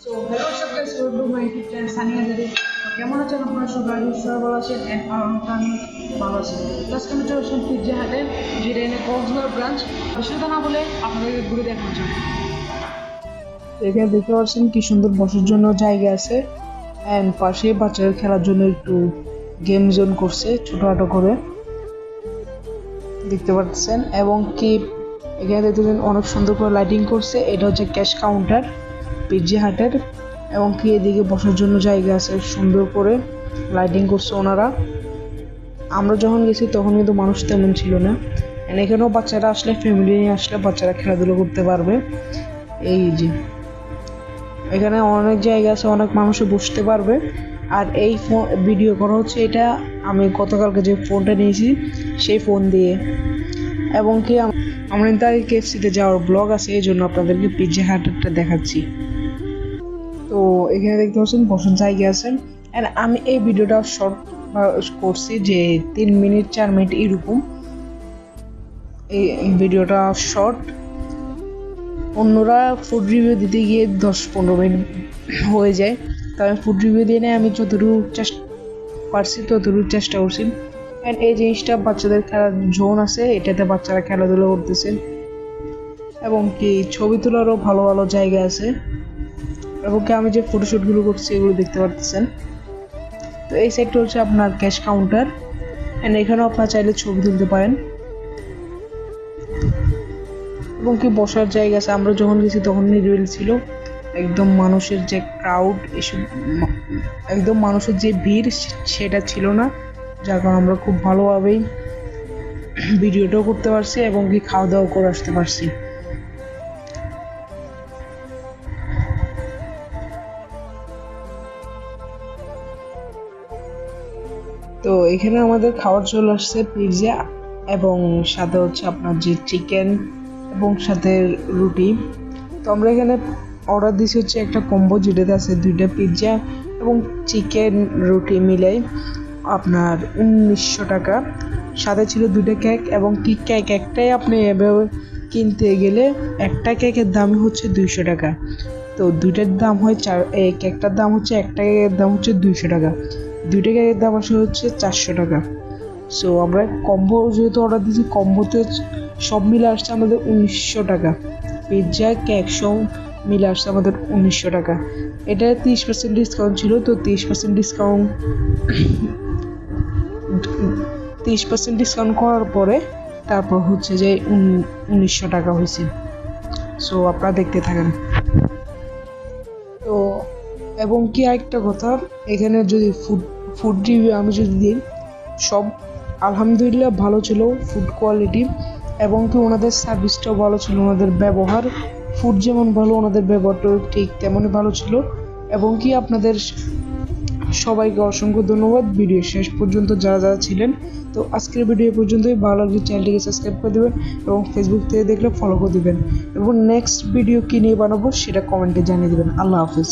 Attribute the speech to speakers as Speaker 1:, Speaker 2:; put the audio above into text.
Speaker 1: So, hello subscribers, welcome to my YouTube channel Sania Dede. কেমন আছেন আপনারা সবাই? নিশ্চয়ই ভালো আছেন। আমি ভালো আছি। আজকে আমি চলে আসলাম পিৎজা হাটে, যেটা এনে কক্সবাজার ব্রাঞ্চ। সেটা না বলে আপনাদেরকে ঘুরে দেখানোর জন্য। এখানে দেখতে পাচ্ছেন কি সুন্দর বসার জন্য জায়গা আছে, অ্যান্ড পাশে বাচ্চাদের খেলার জন্য একটু গেম জোন করছে ছোটখাটো করে দেখতে পাচ্ছেন, এবং কি এখানে দেখতেছেন অনেক সুন্দর করে লাইটিং করছে। এটা হচ্ছে ক্যাশ কাউন্টার পিৎজা হাটের, এবং কি এদিকে বসার জন্য জায়গা আছে, সুন্দর করে লাইটিং করছে ওনারা। আমরা যখন গেছি তখন কিন্তু মানুষ তেমন ছিল না, এখানেও বাচ্চারা আসলে, ফ্যামিলি নিয়ে আসলে বাচ্চারা খেলাধুলো করতে পারবে। এই যে এখানে অনেক জায়গা আছে, অনেক মানুষে বসতে পারবে। আর এই ফোন ভিডিও করা হচ্ছে, এটা আমি গতকালকে যে ফোনটা নিয়েছি সেই ফোন দিয়ে, এবং কি আমরা তার কেএফসিতে যাওয়ার ব্লগ আছে, এই জন্য আপনাদেরকে পিৎজা হাটটা দেখাচ্ছি। তো এখানে দেখতে পাচ্ছেন বসার জায়গা আছে, অ্যান্ড আমি এই ভিডিওটা শর্ট করছি যে 3 মিনিট 4 মিনিট এরকম। এই ভিডিওটা শর্ট, অন্যরা ফুড রিভিউ দিতে গিয়ে 10-15 মিনিট হয়ে যায়। তো আমি ফুড রিভিউ দিয়ে নেই, আমি যতটুকু ততটুকু চেষ্টা করছি। অ্যান্ড এই জিনিসটা বাচ্চাদের খেলার জোন আছে, এটাতে বাচ্চারা খেলাধুলো করতেছে, এবং কি ছবি তোলারও ভালো ভালো জায়গা আছে, এবং কি আমি যে ফটোশ্যুটগুলো করছি এগুলো দেখতে পাচ্ছেন। তো এই সাইডটা হচ্ছে আপনার ক্যাশ কাউন্টার, অ্যান্ড এখানেও আপনারা চাইলে ছবি তুলতে পারেন, এবং কি বসার জায়গা আছে। আমরা যখন গেছি তখন নিরিবিল ছিল, একদম মানুষের যে ক্রাউড, এসব একদম মানুষের যে ভিড় সেটা ছিল না, যার কারণে আমরা খুব ভালোভাবেই ভিডিওটাও করতে পারছি, এবং কি খাওয়া দাওয়া করে আসতে পারছি। তো এখানে আমাদের খাবার চলে আসছে পিৎজা, এবং সাথে হচ্ছে আপনার যে চিকেন এবং সাথে রুটি। তো আমরা এখানে অর্ডার দিয়েছি হচ্ছে একটা কম্বো, যেটাতে আছে 2টা পিৎজা এবং চিকেন রুটি মিলাই আপনার 1900 টাকা। সাথে ছিল 2টা কেক, এবং কি কেক একটাই আপনি এভাবে কিনতে গেলে একটা কেকের দাম হচ্ছে 200 টাকা। তো 2টার দাম হয় এই কেকটার দাম হচ্ছে, একটা কেকের দাম হচ্ছে 200 টাকা, 2টা কেকের দাম আসে হচ্ছে 400 টাকা। সো আমরা কম্বো যেহেতু অর্ডার দিয়েছি, কম্বোতে সব মিলে আসছে আমাদের 1900 টাকা। পিৎজা কেক সব মিলে আসছে আমাদের 1900 টাকা। এটা 30% ডিসকাউন্ট ছিল, তো 30% ডিসকাউন্ট করার পরে তারপর হচ্ছে যে 1900 টাকা হয়েছে। সো আপনারা দেখতে থাকেন। তো এবং কি আরেকটা কথা, এখানে যদি ফুড রিভিউ আমি যদি দিই, সব আলহামদুলিল্লাহ ভালো ছিল ফুড কোয়ালিটি, এবং কি ওনাদের সার্ভিসটাও ভালো ছিল, ওনাদের ব্যবহার, ফুড যেমন ভালো ওনাদের ব্যবহারটাও ঠিক তেমনই ভালো ছিল। এবং কি আপনাদের সবাইকে অসংখ্য ধন্যবাদ ভিডিও শেষ পর্যন্ত যারা যারা ছিলেন। তো আজকের ভিডিও পর্যন্তই, ভালো লাগলে চ্যানেলটিকে সাবস্ক্রাইব করে দেবেন, এবং ফেসবুক থেকে দেখলে ফলো করে দেবেন, এবং নেক্সট ভিডিও কী নিয়ে বানাবো সেটা কমেন্টে জানিয়ে দেবেন। আল্লাহ হাফিজ।